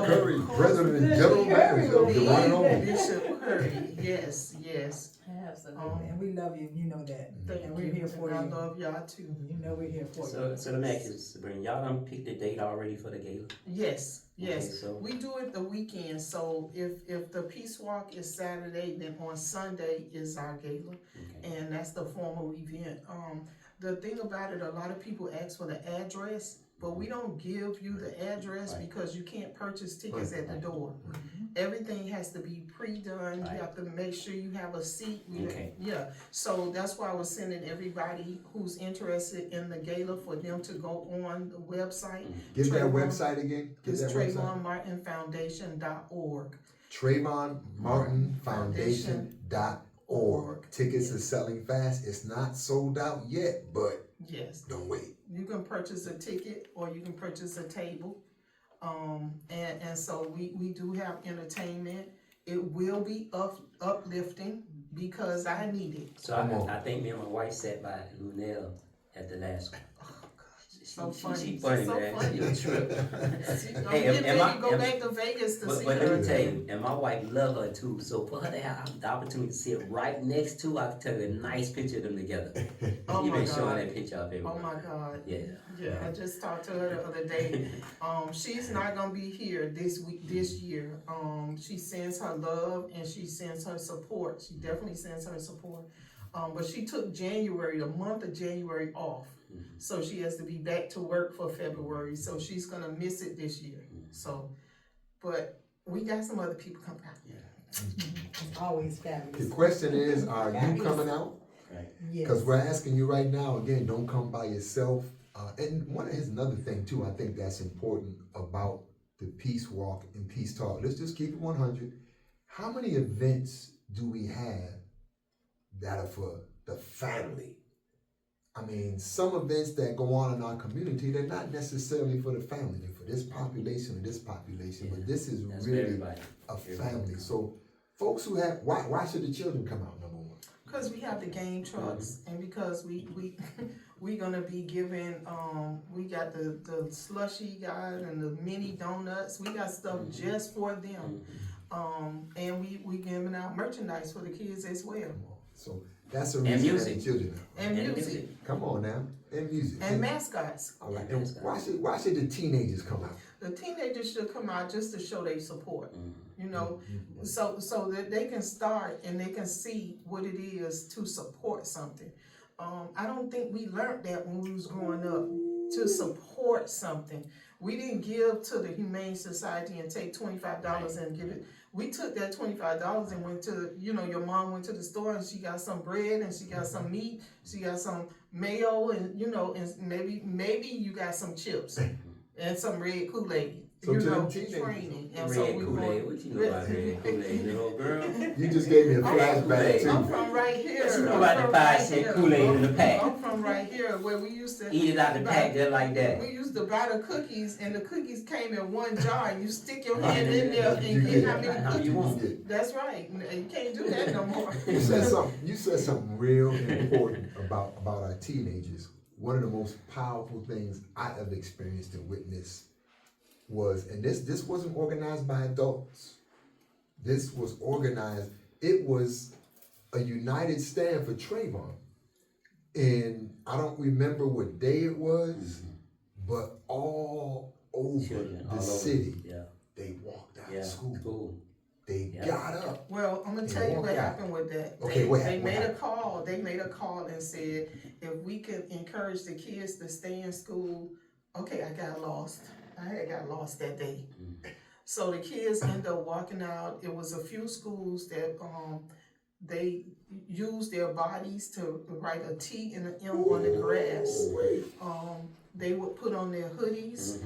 Curry, President and General Manager of the one and only. Bishop Curry, yes. Absolutely, and we love you, you know that. And we're here for you. I love y'all too. You know we're here for you. So let me ask you, Sybrina, y'all done picked the date already for the gala? Yes. Okay, so We do it the weekend, so if the Peace Walk is Saturday, then on Sunday is our gala, and that's the formal event. The thing about it, a lot of people ask for the address, but we don't give you the address because you can't purchase tickets at the door. Everything has to be pre-done. You have to make sure you have a seat. Yeah, so that's why I was sending everybody who's interested in the gala for them to go on the website. Give that website again. It's TrayvonMartinFoundation.org. TrayvonMartinFoundation.org. Tickets are selling fast. It's not sold out yet, but don't wait. You can purchase a ticket or you can purchase a table. And so we do have entertainment. It will be uplifting because I need it. So I think me and my wife sat by Lunel at the last one. So funny. She funny, so man. funny. She a trip. I'm Hey, getting ready to go am- back to Vegas to see But her. let me tell you, and my wife love her too. So for her to have the opportunity to sit right next to, I can tell you a nice picture of them together. Oh She my been showing God. that picture up everywhere. Oh my God. Yeah. Yeah, I just talked to her the other day. She's not gonna be here this year. She sends her love and she sends her support. She definitely sends her support. But she took January, the month of January off. So she has to be back to work for February. So she's gonna miss it this year. So, but we got some other people coming out. It's always fabulous. The question is, are you coming out? Yes. Because we're asking you right now, again, don't come by yourself. And here's another thing too, I think that's important about the Peace Walk and Peace Talk. Let's just keep it 100. How many events do we have that are for the family? I mean, some events that go on in our community, they're not necessarily for the family. They're for this population or this population, but this is That's really everybody. a family. So folks who have, why should the children come out, number one? Because we have the game trucks and because we gonna be giving, we got the slushy guys and the mini donuts. We got stuff just for them. And we giving out merchandise for the kids as well. So that's a And reason that music. the children are. And music. Come on now, and music. And mascots. All right. And why should the teenagers come out? The teenagers should come out just to show their support, you know, so that they can start and they can see what it is to support something. I don't think we learned that when we was growing up, to support something. We didn't give to the Humane Society and take $25 and give it. We took that $25 and went to, you know, your mom went to the store and she got some bread and she got some meat, she got some mayo and, you know, and maybe you got some chips and some red Kool-Aid. So You to know, them teenagers, training. And Red so we Kool-Aid, what you know about red Kool-Aid, little girl? You just gave me a flashback Kool-Aid. I'm too. from right here. What you know I'm about the from 5-cent here. Kool-Aid in the pack? I'm from right here where we used to Eat it out the pack just like that. We used to buy the cookies and the cookies came in one jar and you stick your hand in there and get how many How cookies. you want. That's right. You can't do that no more. You said something real important about our teenagers. One of the most powerful things I ever experienced and witnessed was, and this wasn't organized by adults. This was organized, it was a united stand for Trayvon. And I don't remember what day it was, but all over Children, the all over. city, Yeah. they walked out Yeah. of school. Cool. They got up. Well, I'm gonna tell you what happened with that. Okay, what They happened? made a call. They made a call and said, if we could encourage the kids to stay in school. Okay, I got lost. I had got lost that day. So the kids ended up walking out. It was a few schools that they used their bodies to write a T and an M on the grass. They would put on their hoodies.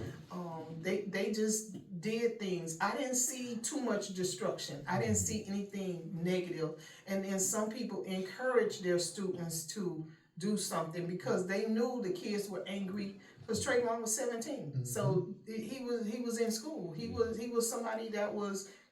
They just did things. I didn't see too much destruction. I didn't see anything negative. And then some people encouraged their students to do something because they knew the kids were angry. Because Trayvon was 17, so he was in school. He was somebody that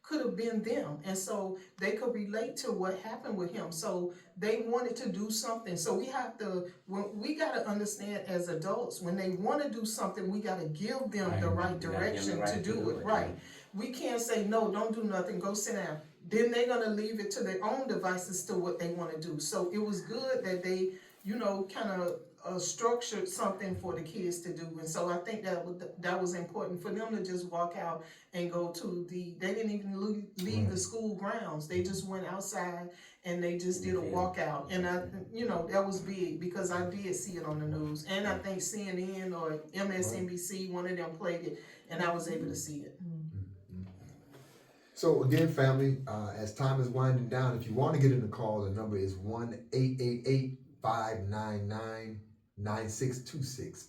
could have been them, and so they could relate to what happened with him. So they wanted to do something. So we got to understand as adults, when they want to do something, we got to give them the right direction to do it right. We can't say no, don't do nothing, go sit down. Then they're gonna leave it to their own devices to what they want to do. So it was good that they, kind of structured something for the kids to do, and so I think that was important for them to just walk out and go to they didn't even leave the school grounds. They just went outside and they just did a walkout, and that was big because I did see it on the news, and I think CNN or MSNBC, one of them played it, and I was able to see it. So again, family, as time is winding down, if you want to get in the call, the number is 1-888-599-9626,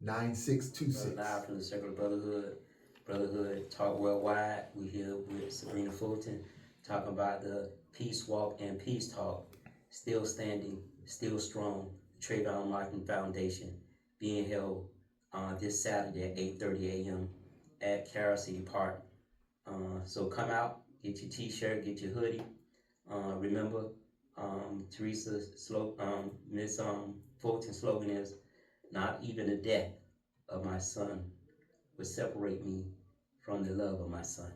599-9626. Live from the Circle of Brotherhood Talk Worldwide. We're here with Sybrina Fulton talking about the Peace Walk and Peace Talk. Still standing, still strong. Trayvon Martin Foundation being held this Saturday at 8:30 a.m. at Carroll City Park. So come out, get your t-shirt, get your hoodie. Remember, Miss Fulton's slogan is, not even the death of my son would separate me from the love of my son.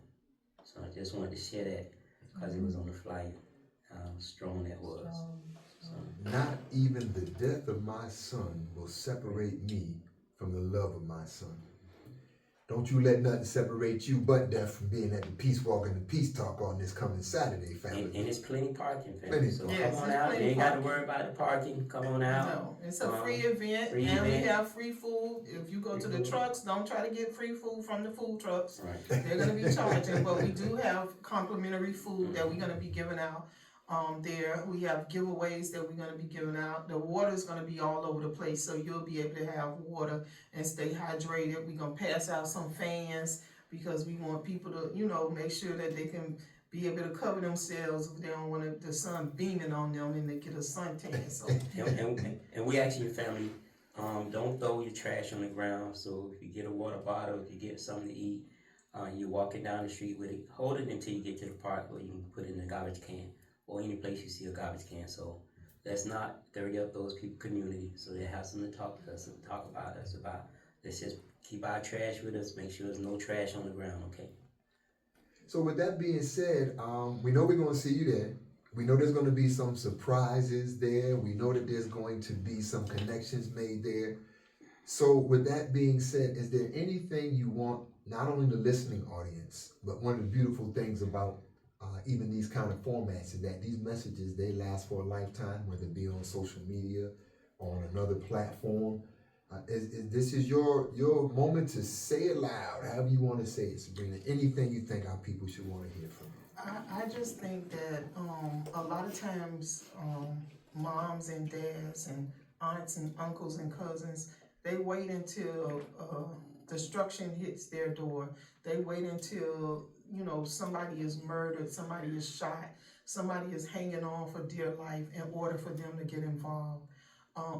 So I just wanted to share that because it was on the flyer, how strong that was. So, Not even the death of my son will separate me from the love of my son. Don't you let nothing separate you but death from being at the Peace Walk and the Peace Talk on this coming Saturday, family. and it's plenty parking, family. Plenty. So Yes, come on it's out. You plenty ain't got to parking. worry about the parking. Come on out. No, it's a free event, free and event. we have free food. If you go to the trucks, don't try to get free food from the food trucks. Right. They're gonna be charging, but we do have complimentary food that we're gonna be giving out. There, we have giveaways that we're gonna be giving out. The water's gonna be all over the place, so you'll be able to have water and stay hydrated. We're gonna pass out some fans because we want people to, make sure that they can be able to cover themselves if they don't want the sun beaming on them and they get a suntan. So And we ask your family, don't throw your trash on the ground. So if you get a water bottle, if you get something to eat, you're walking down the street with it, hold it until you get to the park where you can put it in a garbage can or any place you see a garbage can. So let's not dirty up those people community so they have something to talk to us and talk about us about. Let's just keep our trash with us, make sure there's no trash on the ground, okay? So with that being said, we know we're going to see you there. We know there's going to be some surprises there. We know that there's going to be some connections made there. So with that being said, is there anything you want, not only the listening audience, but one of the beautiful things about even these kind of formats is that these messages, they last for a lifetime, whether it be on social media or on another platform. This is your moment to say it loud, however you want to say it, Sybrina. Anything you think our people should want to hear from you. I just think that a lot of times moms and dads and aunts and uncles and cousins, they wait until destruction hits their door. They wait until somebody is murdered, somebody is shot, somebody is hanging on for dear life in order for them to get involved.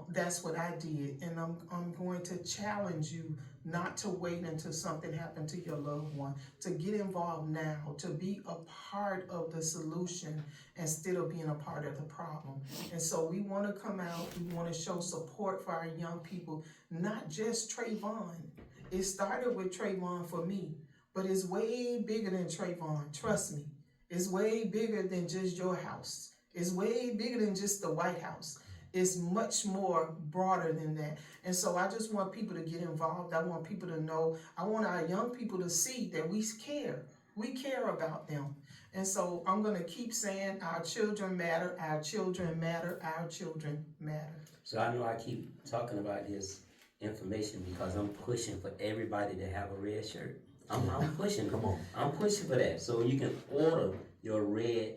That's what I did, and I'm going to challenge you not to wait until something happened to your loved one, to get involved now, to be a part of the solution instead of being a part of the problem. And so we want to come out, we want to show support for our young people, not just Trayvon. It started with Trayvon for me, but it's way bigger than Trayvon, trust me. It's way bigger than just your house. It's way bigger than just the White House. It's much more broader than that. And so I just want people to get involved. I want people to know. I want our young people to see that we care. We care about them. And so I'm going to keep saying our children matter, our children matter, our children matter. So I know I keep talking about this information because I'm pushing for everybody to have a red shirt. I'm pushing. Come on. I'm pushing for that. So you can order your red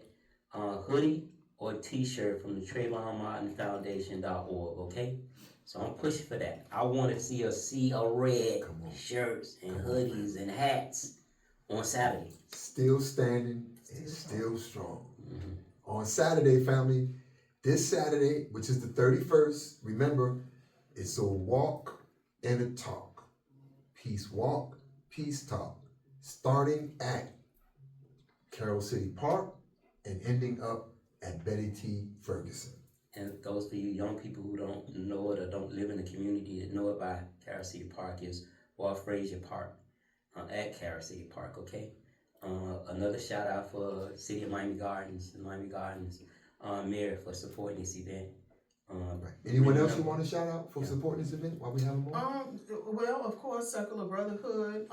hoodie or t-shirt from the TrayvonMartinFoundation.org, okay? So I'm pushing for that. I want to see us red shirts and hoodies and hats on Saturday. Still standing and still strong. On Saturday, family, this Saturday, which is the 31st, remember, it's a walk and a talk. Peace walk, peace talk. Starting at Carroll City Park and ending up at Betty T. Ferguson. And those for you young people who don't know it or don't live in the community that know it by Carroll City Park is Walt Frazier Park at Carroll City Park, okay? Another shout out for City of Miami Gardens, Mayor for supporting this event. Right. Anyone else you want to shout out for supporting this event while we have them on? Well, of course, Circle of Brotherhood,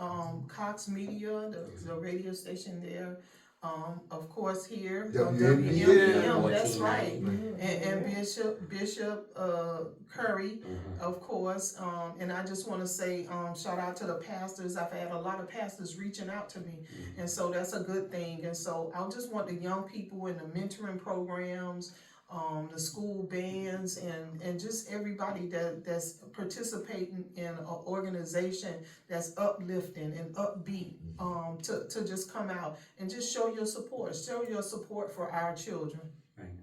Cox Media, the radio station there. Of course here, WMBM, that's right, and Bishop Curry, of course, and I just want to say shout out to the pastors. I've had a lot of pastors reaching out to me, and so that's a good thing. And so I just want the young people in the mentoring programs, the school bands, and just everybody that's participating in an organization that's uplifting and upbeat, to just come out and just show your support for our children. Right.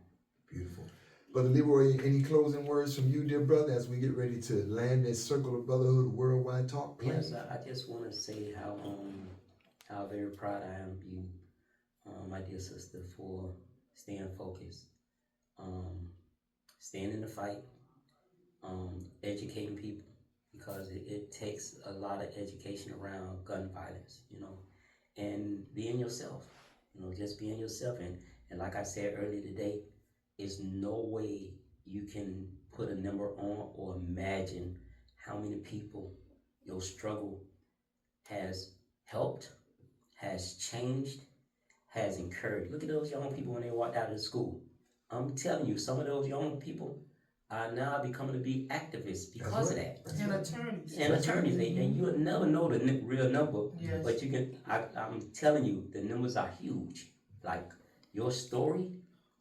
Beautiful. Brother Leroy, any closing words from you, dear brother, as we get ready to land this Circle of Brotherhood Worldwide Talk? Yes, I just want to say how very proud I am of you, my dear sister, for staying focused. Staying in the fight, educating people, because it takes a lot of education around gun violence, you know, and being yourself, you know, just being yourself. And like I said earlier today, there's no way you can put a number on or imagine how many people your struggle has helped, has changed, has encouraged. Look at those young people when they walked out of school. I'm telling you, some of those young people are now becoming to be activists because of that. And attorneys. And attorneys, and you'll never know the real number, Yes. but you can. I'm telling you, the numbers are huge. Like, your story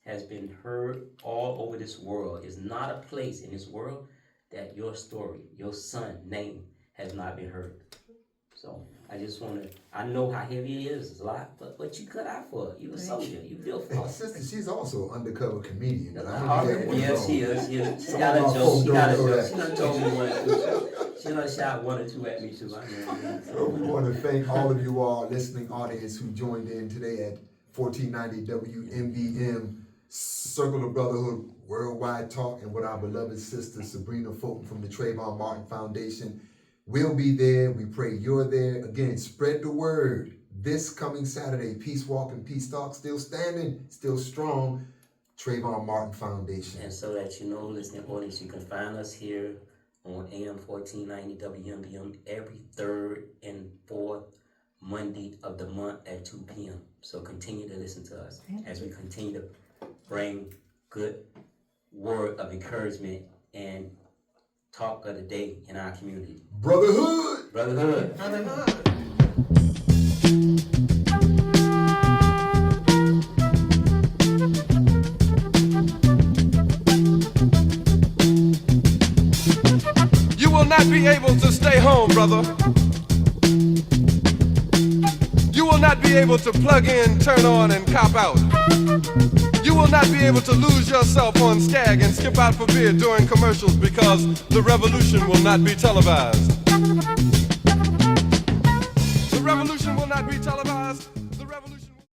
has been heard all over this world. It's not a place in this world that your story, your son's name, has not been heard. So I just want to, I know how heavy it is, it's a lot, but you cut out for it. You a soldier, you built for My it. sister, she's also an undercover comedian. But I mean, Yes, she is. She Some got a of our joke. folks She don't got a know joke. that. She done told me one or two. She done shot one or two at me too. I know. So we want to thank all of you all listening audience who joined in today at 1490 WMBM Circle of Brotherhood Worldwide Talk, and with our beloved sister Sybrina Fulton from the Trayvon Martin Foundation. We'll be there. We pray you're there. Again, spread the word. This coming Saturday, Peace Walk and Peace Talk, still standing, still strong. Trayvon Martin Foundation. And so that you know, listening audience, you can find us here on AM 1490 WMBM every third and fourth Monday of the month at 2 p.m. So continue to listen to us as we continue to bring good word of encouragement and talk of the day in our community. Brotherhood! Brotherhood. Brotherhood. You will not be able to stay home, brother. You will not be able to plug in, turn on, and cop out. You will not be able to lose yourself on Skag and skip out for beer during commercials because the revolution will not be televised.